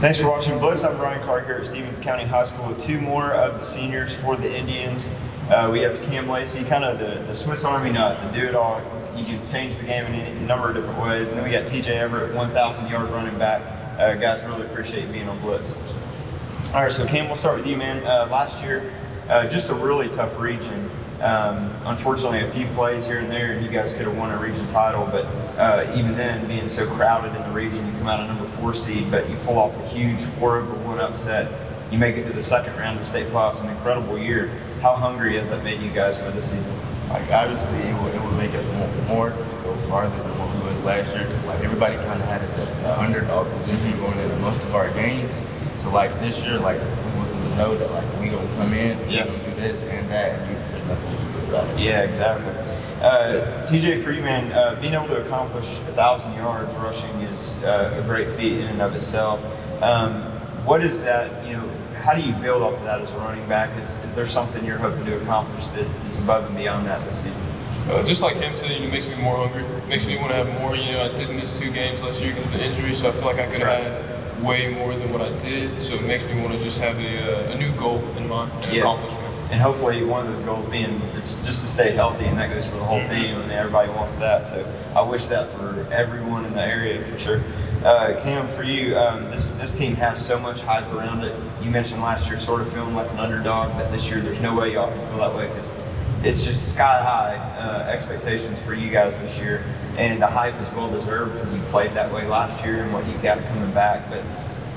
Thanks for watching Blitz. I'm Brian Carr here at Stevens County High School with two more of the seniors for the Indians. We have Cam Lacy, kind of the Swiss Army knife, the do-it-all. He can change the game in a number of different ways. And then we got TJ Everett, 1,000-yard running back. Guys, really appreciate you being on Blitz. All right, so Cam, we'll start with you, man. Last year, just a really tough region. Unfortunately, a few plays here and there, and you guys could have won a region title. But even then, being so crowded in the region, you come out a number 4 seed, but you pull off the huge 4-1 upset. You make it to the second round of the state playoffs. An incredible year. How hungry has that made you guys for this season? Like, obviously, it would make us want more to go farther than what we was last year, because like everybody kind of had us at the underdog position going into most of our games. So like this year, like we know that like we gonna come in, we gonna do this and that, and there's nothing we can do about it. Yeah, exactly. TJ, for you, man, being able to accomplish 1,000 yards rushing is a great feat in and of itself. What is that? How do you build off of that as a running back? Is there something you're hoping to accomplish that is above and beyond that this season? Just like him said, it makes me more hungry. It makes me want to have more. I did miss 2 games last year because of the injury, so I feel like I could have had way more than what I did. So it makes me want to just have a new goal in mind, an accomplishment. And hopefully one of those goals being it's just to stay healthy, and that goes for the whole team. I mean, everybody wants that. So I wish that for everyone in the area for sure. Cam, for you, this team has so much hype around it. You mentioned last year sort of feeling like an underdog, but this year there's no way y'all can feel that way because it's just sky high expectations for you guys this year. And the hype is well deserved because you played that way last year and what you got coming back. But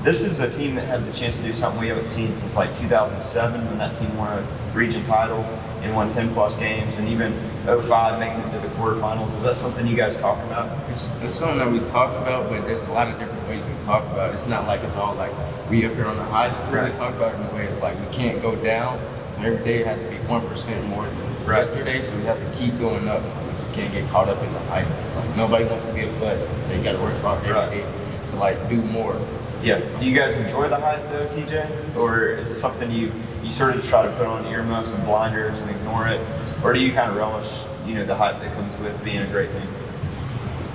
this is a team that has the chance to do something we haven't seen since like 2007 when that team won a region title and won 10-plus games, and even 05 making it to the quarterfinals. Is that something you guys talk about? It's something that we talk about, but there's a lot of different ways we talk about it. It's not like it's all like we up here on the high school. We talk about it in a way it's like we can't go down, so every day it has to be 1% more than yesterday, so we have to keep going up. We just can't get caught up in the hype. It's like nobody wants to be a bust, so you got to work hard every day to like do more. Yeah. Do you guys enjoy the hype though, TJ? Or is it something you sort of try to put on earmuffs and blinders and ignore it? Or do you kind of relish, the hype that comes with being a great team?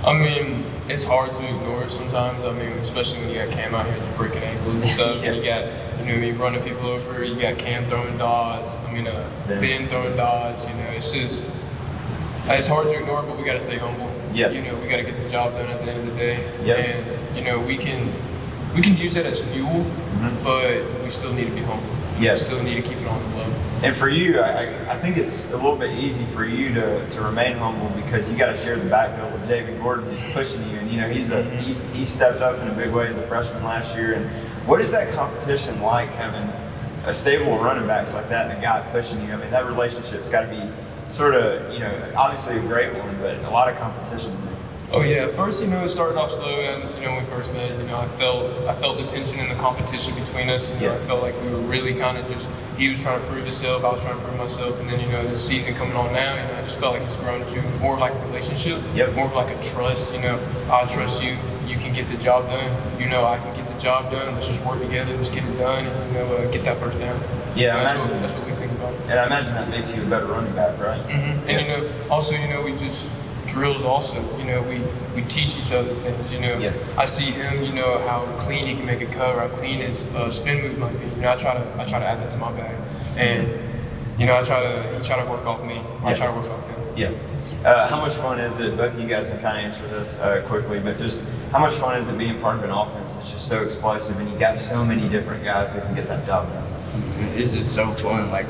I mean, it's hard to ignore it sometimes. I mean, especially when you got Cam out here just breaking ankles and stuff. And you got, running people over. You got Cam throwing dots. Ben throwing dots. It's hard to ignore, but we got to stay humble. Yeah. We got to get the job done at the end of the day. Yep. And, we can use it as fuel, but we still need to be humble. Yeah. We still need to keep it on the low. And for you, I think it's a little bit easy for you to remain humble because you got to share the backfield with Javen Gordon. He's pushing you, and he's stepped up in a big way as a freshman last year. And what is that competition like, having a stable of running backs like that and a guy pushing you? I mean, that relationship's got to be sort of obviously a great one, but a lot of competition. Oh yeah, at first it started off slow, and when we first met, I felt the tension and the competition between us. I felt like we were really kind of just, he was trying to prove himself, I was trying to prove myself, and then this season coming on now, I just felt like it's grown to more like a relationship, more of like a trust. I trust you, you can get the job done. I can get the job done. Let's just work together, let's get it done, and get that first down. Yeah, that's what we think about. And I imagine that makes you a better running back, right? Mm-hmm. And also we just. Drills also, we teach each other things, I see him, how clean he can make a cut or how clean his spin move might be. I try to add that to my bag, and he try to work off me. I try to work off him. Yeah. How much fun is it? Both of you guys can kind of answer this quickly, but just how much fun is it being part of an offense that's just so explosive and you got so many different guys that can get that job done? It's just so fun. Like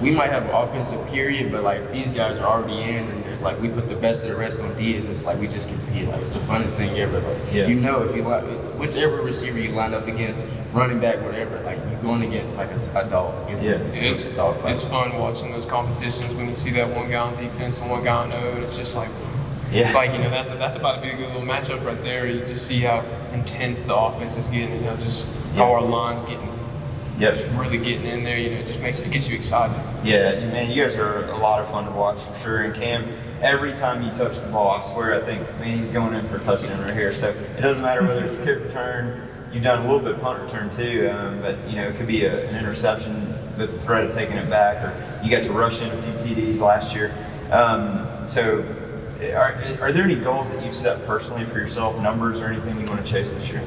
we might have an offensive period, but like these guys are already in, and there's like we put the best of the rest on D, and it's like we just compete. Like it's the funnest thing ever. Like if you like whichever receiver you line up against, running back, whatever, like you're going against like a dog. It's fun watching those competitions when you see that one guy on defense and one guy on O, and it's just like. It's like that's about to be a good little matchup right there. You just see how intense the offense is getting, and how our line's getting. Just really getting in there, it just gets you excited. Yeah, man, you guys are a lot of fun to watch for sure. And Cam, every time you touch the ball, I swear, I think, man, he's going in for a touchdown right here. So it doesn't matter whether it's a kick return, you've done a little bit of punt return too, but it could be an interception with the threat of taking it back, or you got to rush in a few TDs last year. So are there any goals that you've set personally for yourself, numbers or anything you want to chase this year?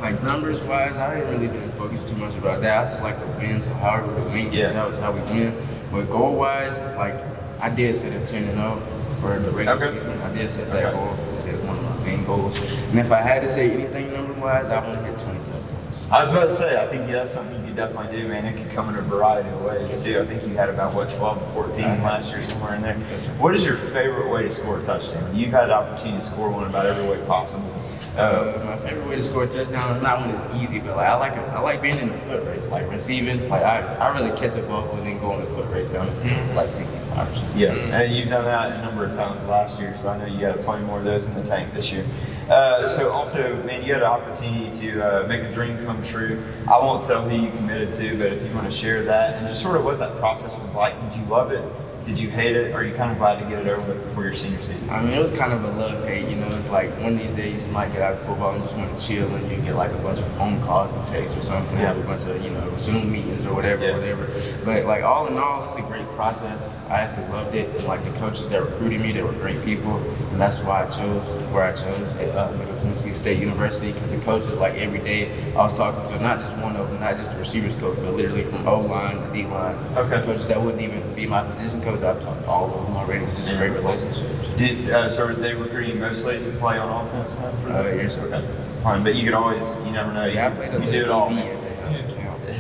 Like numbers wise, I ain't really been focused too much about that. I just like to win, so however the win gets out is how we win. But goal wise, like I did set a 10-0 for the regular season. I did set that goal. It was one of my main goals. And if I had to say anything number wise, I want to hit 20 touchdowns. I was about to say, I think that's something you could definitely do, man. It could come in a variety of ways too. I think you had about 12 to 14 last year, somewhere in there. What is your favorite way to score a touchdown? You've had the opportunity to score one about every way possible. My favorite way to score a touchdown, not when it's easy, but like I like being in the foot race, like receiving. Like I really catch a ball and then go on the foot race down the field for like 65%. Yeah, and you've done that a number of times last year, so I know you got plenty more of those in the tank this year. So also, man, you had an opportunity to make a dream come true. I won't tell who you committed to, but if you want to share that and just sort of what that process was like. Did you love it? Did you hate it? Or are you kind of glad to get it over with before your senior season? I mean, it was kind of a love-hate, you know. It's like one of these days you might get out of football and just want to chill, and you get like a bunch of phone calls and texts or something, have a bunch of, you know, Zoom meetings or whatever. But like all in all, it's a great process. I actually loved it. And like the coaches that recruited me, they were great people, and that's why I chose where I chose at Middle Tennessee State University, because the coaches, like every day, I was talking to not just one of them, not just the receivers coach, but literally from O-line to D-line. Coaches that wouldn't even be my position coach. I've talked to all of them already, which is a great relationship. So were they recruiting mostly to play on offense then? Yes, sir. Okay. Fine, but you could always, you never know. Yeah, I played a you do it all.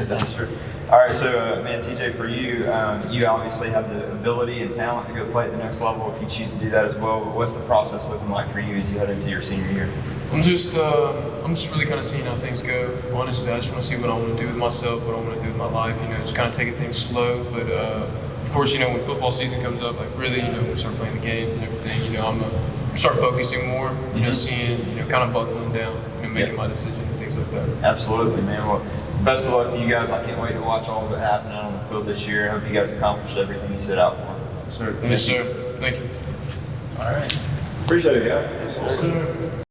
That's true. All right, so man, TJ, for you, you obviously have the ability and talent to go play at the next level if you choose to do that as well. But what's the process looking like for you as you head into your senior year? I'm just really kind of seeing how things go. Honestly, I just want to see what I want to do with myself, what I want to do with my life. You know, just kind of taking things slow. But of course, you know, when football season comes up, like really, you know, we start playing the games and everything. You know, I'm gonna start focusing more. You know, seeing, you know, kind of buckling down, you know, making my decision and things like that. Absolutely, man. Well, best of luck to you guys. I can't wait to watch all of it happen out on the field this year. I hope you guys accomplished everything you set out for. Yes, sir. Thank you. All right. Appreciate it, guys. Yes, sir.